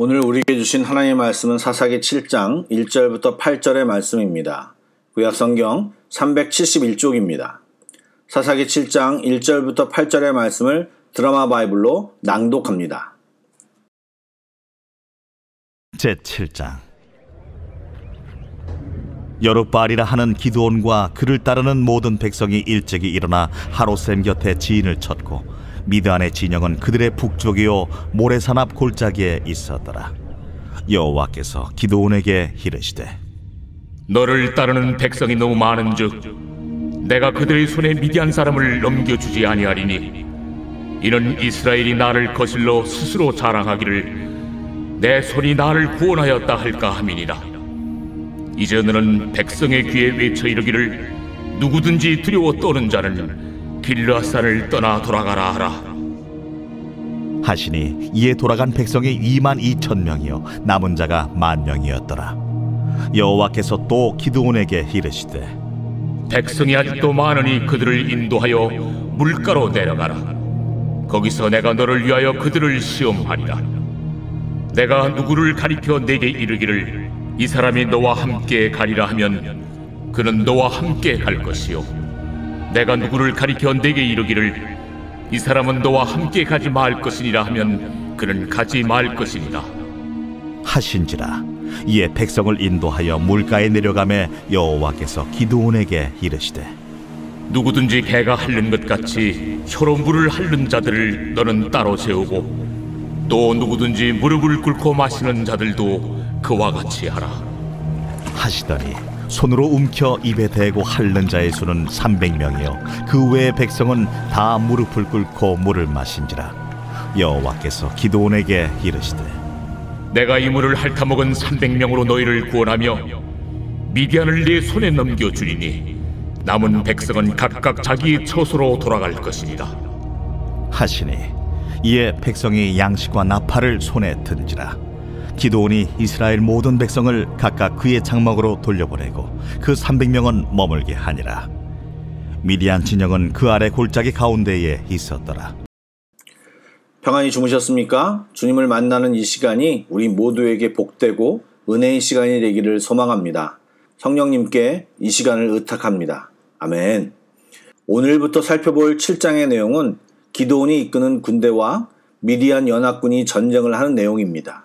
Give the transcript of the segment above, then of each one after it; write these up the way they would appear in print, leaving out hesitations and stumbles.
오늘 우리에게 주신 하나님의 말씀은 사사기 7장 1절부터 8절의 말씀입니다. 구약성경 371쪽입니다. 사사기 7장 1절부터 8절의 말씀을 드라마 바이블로 낭독합니다. 제7장. 여룻바알이라 하는 기드온과 그를 따르는 모든 백성이 일찍이 일어나 하롯셈 곁에 지인을 쳤고 미드안의 진영은 그들의 북쪽이요 모래산 앞 골짜기에 있었더라. 여호와께서 기드온에게 이르시되 너를 따르는 백성이 너무 많은즉 내가 그들의 손에 미디안 사람을 넘겨주지 아니하리니 이는 이스라엘이 나를 거슬러 스스로 자랑하기를 내 손이 나를 구원하였다 할까 함이니라. 이제 너는 백성의 귀에 외쳐 이르기를 누구든지 두려워 떠는 자는 길르앗산을 떠나 돌아가라 하라 하시니 이에 돌아간 백성이 22,000명이요 남은 자가 10,000명이었더라. 여호와께서 또 기드온에게 이르시되 백성이 아직도 많으니 그들을 인도하여 물가로 내려가라. 거기서 내가 너를 위하여 그들을 시험하리라. 내가 누구를 가리켜 내게 이르기를 이 사람이 너와 함께 가리라 하면 그는 너와 함께 갈 것이요 내가 누구를 가리켜 내게 이르기를 이 사람은 너와 함께 가지 말 것이니라 하면 그는 가지 말 것이니라 하신지라. 이에 백성을 인도하여 물가에 내려가매 여호와께서 기드온에게 이르시되 누구든지 개가 핥는 것 같이 혀로 물을 핥는 자들을 너는 따로 세우고 또 누구든지 무릎을 꿇고 마시는 자들도 그와 같이 하라 하시더니 손으로 움켜 입에 대고 핥는 자의 수는 300명이요 그 외의 백성은 다 무릎을 꿇고 물을 마신지라. 여호와께서 기드온에게 이르시되 내가 이 물을 핥아먹은 300명으로 너희를 구원하며 미디안을 네 손에 넘겨주리니 남은 백성은 각각 자기 처소로 돌아갈 것이니라 하시니 이에 백성이 양식과 나팔을 손에 든지라. 기드온이 이스라엘 모든 백성을 각각 그의 장막으로 돌려보내고 그 300명은 머물게 하니라. 미디안 진영은 그 아래 골짜기 가운데에 있었더라. 평안히 주무셨습니까? 주님을 만나는 이 시간이 우리 모두에게 복되고 은혜의 시간이 되기를 소망합니다. 성령님께 이 시간을 의탁합니다. 아멘. 오늘부터 살펴볼 7장의 내용은 기드온이 이끄는 군대와 미디안 연합군이 전쟁을 하는 내용입니다.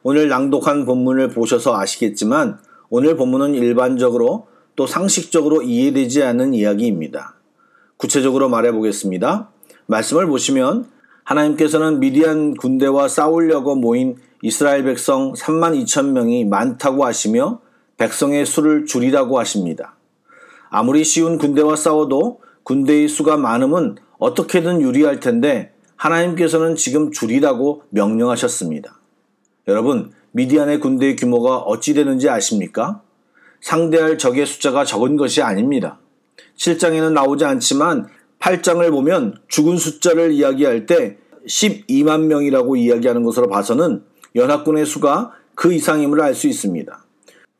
오늘 낭독한 본문을 보셔서 아시겠지만 오늘 본문은 일반적으로 또 상식적으로 이해되지 않는 이야기입니다. 구체적으로 말해보겠습니다. 말씀을 보시면 하나님께서는 미디안 군대와 싸우려고 모인 이스라엘 백성 32,000명이 많다고 하시며 백성의 수를 줄이라고 하십니다. 아무리 쉬운 군대와 싸워도 군대의 수가 많으면 어떻게든 유리할 텐데 하나님께서는 지금 줄이라고 명령하셨습니다. 여러분, 미디안의 군대의 규모가 어찌 되는지 아십니까? 상대할 적의 숫자가 적은 것이 아닙니다. 7장에는 나오지 않지만 8장을 보면 죽은 숫자를 이야기할 때 12만 명이라고 이야기하는 것으로 봐서는 연합군의 수가 그 이상임을 알 수 있습니다.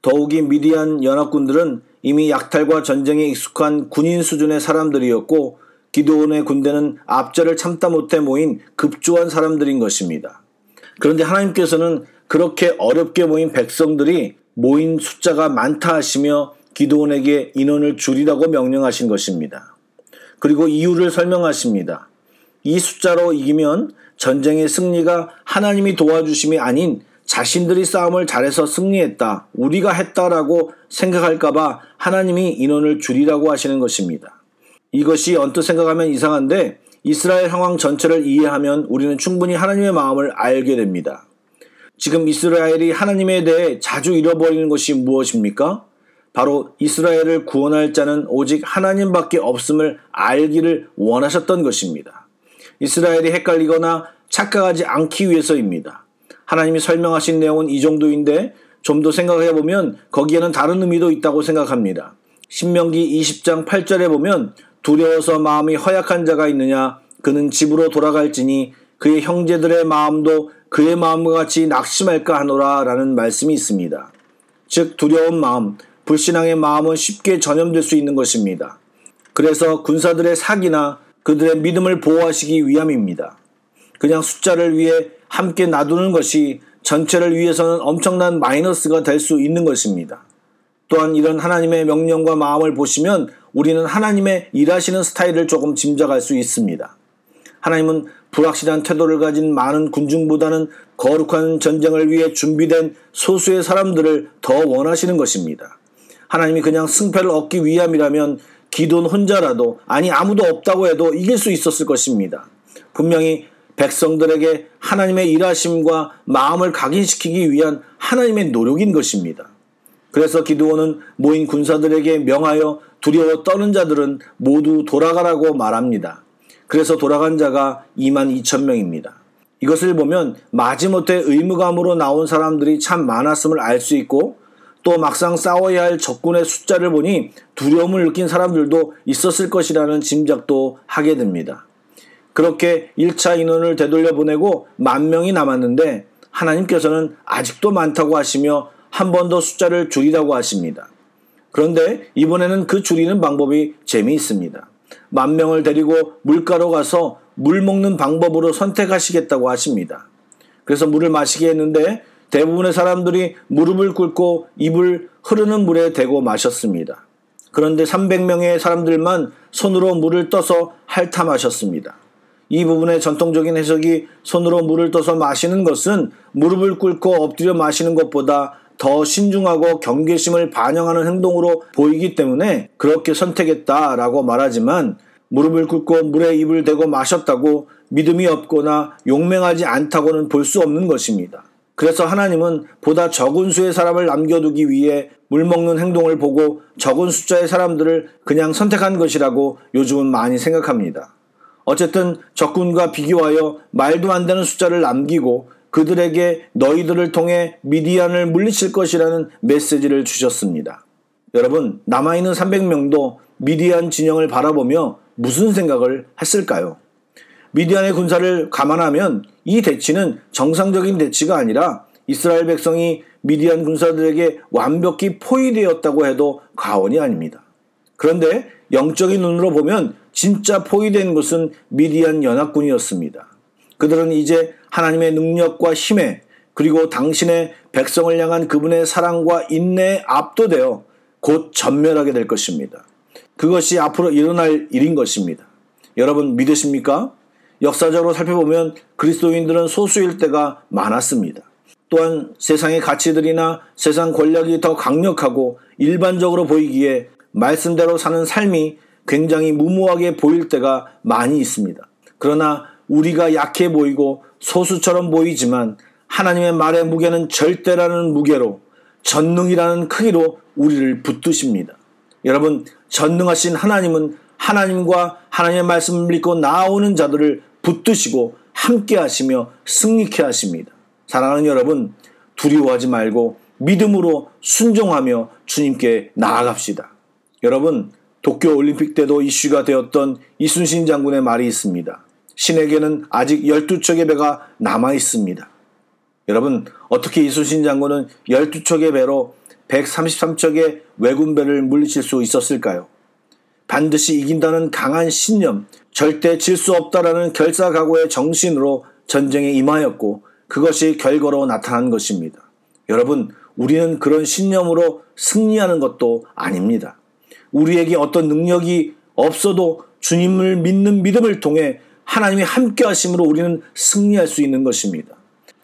더욱이 미디안 연합군들은 이미 약탈과 전쟁에 익숙한 군인 수준의 사람들이었고 기드온의 군대는 압제를 참다 못해 모인 급조한 사람들인 것입니다. 그런데 하나님께서는 그렇게 어렵게 모인 백성들이 모인 숫자가 많다 하시며 기드온에게 인원을 줄이라고 명령하신 것입니다. 그리고 이유를 설명하십니다. 이 숫자로 이기면 전쟁의 승리가 하나님이 도와주심이 아닌 자신들이 싸움을 잘해서 승리했다, 우리가 했다라고 생각할까봐 하나님이 인원을 줄이라고 하시는 것입니다. 이것이 언뜻 생각하면 이상한데 이스라엘 상황 전체를 이해하면 우리는 충분히 하나님의 마음을 알게 됩니다. 지금 이스라엘이 하나님에 대해 자주 잃어버리는 것이 무엇입니까? 바로 이스라엘을 구원할 자는 오직 하나님밖에 없음을 알기를 원하셨던 것입니다. 이스라엘이 헷갈리거나 착각하지 않기 위해서입니다. 하나님이 설명하신 내용은 이 정도인데 좀 더 생각해보면 거기에는 다른 의미도 있다고 생각합니다. 신명기 20장 8절에 보면 두려워서 마음이 허약한 자가 있느냐? 그는 집으로 돌아갈지니 그의 형제들의 마음도 그의 마음과 같이 낙심할까 하노라 라는 말씀이 있습니다. 즉 두려운 마음, 불신앙의 마음은 쉽게 전염될 수 있는 것입니다. 그래서 군사들의 사기나 그들의 믿음을 보호하시기 위함입니다. 그냥 숫자를 위해 함께 놔두는 것이 전체를 위해서는 엄청난 마이너스가 될 수 있는 것입니다. 또한 이런 하나님의 명령과 마음을 보시면 우리는 하나님의 일하시는 스타일을 조금 짐작할 수 있습니다. 하나님은 불확실한 태도를 가진 많은 군중보다는 거룩한 전쟁을 위해 준비된 소수의 사람들을 더 원하시는 것입니다. 하나님이 그냥 승패를 얻기 위함이라면 기돈 혼자라도, 아니 아무도 없다고 해도 이길 수 있었을 것입니다. 분명히 백성들에게 하나님의 일하심과 마음을 각인시키기 위한 하나님의 노력인 것입니다. 그래서 기드온은 모인 군사들에게 명하여 두려워 떠는 자들은 모두 돌아가라고 말합니다. 그래서 돌아간 자가 22,000명입니다. 이것을 보면 마지못해 의무감으로 나온 사람들이 참 많았음을 알 수 있고, 또 막상 싸워야 할 적군의 숫자를 보니 두려움을 느낀 사람들도 있었을 것이라는 짐작도 하게 됩니다. 그렇게 1차 인원을 되돌려보내고 10,000명이 남았는데 하나님께서는 아직도 많다고 하시며 한 번 더 숫자를 줄이라고 하십니다. 그런데 이번에는 그 줄이는 방법이 재미있습니다. 10,000명을 데리고 물가로 가서 물 먹는 방법으로 선택하시겠다고 하십니다. 그래서 물을 마시게 했는데 대부분의 사람들이 무릎을 꿇고 입을 흐르는 물에 대고 마셨습니다. 그런데 300명의 사람들만 손으로 물을 떠서 핥아 마셨습니다. 이 부분의 전통적인 해석이 손으로 물을 떠서 마시는 것은 무릎을 꿇고 엎드려 마시는 것보다 더 신중하고 경계심을 반영하는 행동으로 보이기 때문에 그렇게 선택했다라고 말하지만, 무릎을 꿇고 물에 입을 대고 마셨다고 믿음이 없거나 용맹하지 않다고는 볼 수 없는 것입니다. 그래서 하나님은 보다 적은 수의 사람을 남겨두기 위해 물 먹는 행동을 보고 적은 숫자의 사람들을 그냥 선택한 것이라고 요즘은 많이 생각합니다. 어쨌든 적군과 비교하여 말도 안 되는 숫자를 남기고 그들에게 너희들을 통해 미디안을 물리칠 것이라는 메시지를 주셨습니다. 여러분, 남아있는 300명도 미디안 진영을 바라보며 무슨 생각을 했을까요? 미디안의 군사를 감안하면 이 대치는 정상적인 대치가 아니라 이스라엘 백성이 미디안 군사들에게 완벽히 포위되었다고 해도 과언이 아닙니다. 그런데 영적인 눈으로 보면 진짜 포위된 것은 미디안 연합군이었습니다. 그들은 이제 하나님의 능력과 힘에, 그리고 당신의 백성을 향한 그분의 사랑과 인내에 압도되어 곧 전멸하게 될 것입니다. 그것이 앞으로 일어날 일인 것입니다. 여러분 믿으십니까? 역사적으로 살펴보면 그리스도인들은 소수일 때가 많았습니다. 또한 세상의 가치들이나 세상 권력이 더 강력하고 일반적으로 보이기에 말씀대로 사는 삶이 굉장히 무모하게 보일 때가 많이 있습니다. 그러나 우리가 약해 보이고 소수처럼 보이지만 하나님의 말의 무게는 절대라는 무게로, 전능이라는 크기로 우리를 붙드십니다. 여러분, 전능하신 하나님은 하나님과 하나님의 말씀을 믿고 나아오는 자들을 붙드시고 함께 하시며 승리케 하십니다. 사랑하는 여러분, 두려워하지 말고 믿음으로 순종하며 주님께 나아갑시다. 여러분, 도쿄올림픽 때도 이슈가 되었던 이순신 장군의 말이 있습니다. 신에게는 아직 12척의 배가 남아 있습니다. 여러분, 어떻게 이순신 장군은 12척의 배로 133척의 왜군배를 물리칠 수 있었을까요? 반드시 이긴다는 강한 신념, 절대 질 수 없다라는 결사각오의 정신으로 전쟁에 임하였고 그것이 결과로 나타난 것입니다. 여러분, 우리는 그런 신념으로 승리하는 것도 아닙니다. 우리에게 어떤 능력이 없어도 주님을 믿는 믿음을 통해 하나님이 함께 하심으로 우리는 승리할 수 있는 것입니다.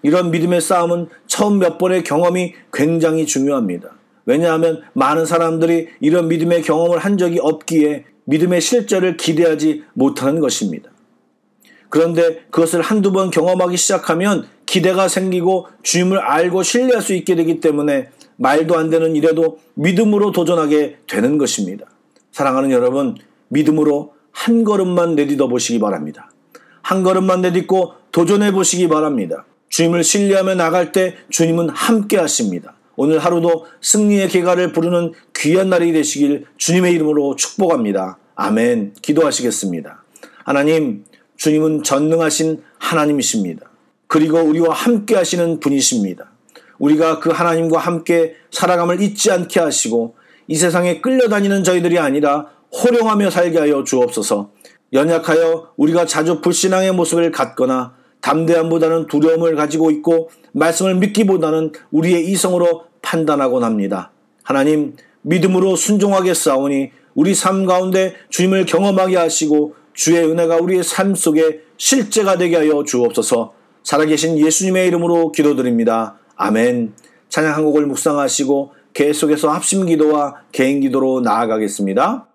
이런 믿음의 싸움은 처음 몇 번의 경험이 굉장히 중요합니다. 왜냐하면 많은 사람들이 이런 믿음의 경험을 한 적이 없기에 믿음의 실제를 기대하지 못하는 것입니다. 그런데 그것을 한두 번 경험하기 시작하면 기대가 생기고 주님을 알고 신뢰할 수 있게 되기 때문에 말도 안 되는 일에도 믿음으로 도전하게 되는 것입니다. 사랑하는 여러분, 믿음으로 한 걸음만 내딛어 보시기 바랍니다. 한 걸음만 내딛고 도전해 보시기 바랍니다. 주님을 신뢰하며 나갈 때 주님은 함께 하십니다. 오늘 하루도 승리의 개가를 부르는 귀한 날이 되시길 주님의 이름으로 축복합니다. 아멘. 기도하시겠습니다. 하나님, 주님은 전능하신 하나님이십니다. 그리고 우리와 함께 하시는 분이십니다. 우리가 그 하나님과 함께 살아감을 잊지 않게 하시고 이 세상에 끌려다니는 저희들이 아니라 호령하며 살게 하여 주옵소서. 연약하여 우리가 자주 불신앙의 모습을 갖거나 담대함보다는 두려움을 가지고 있고 말씀을 믿기보다는 우리의 이성으로 판단하곤 합니다. 하나님, 믿음으로 순종하게 싸우니 우리 삶 가운데 주님을 경험하게 하시고 주의 은혜가 우리의 삶 속에 실제가 되게 하여 주옵소서. 살아계신 예수님의 이름으로 기도드립니다. 아멘. 찬양 한 곡을 묵상하시고 계속해서 합심 기도와 개인 기도로 나아가겠습니다.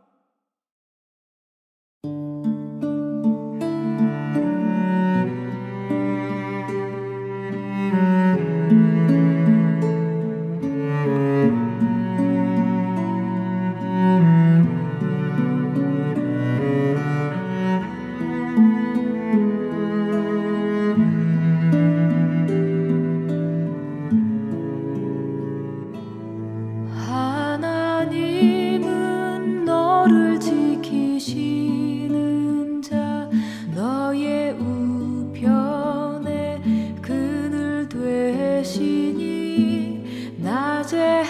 하나님은 너를 지키시는 자, 너의 우편에 그늘 되시니 낮에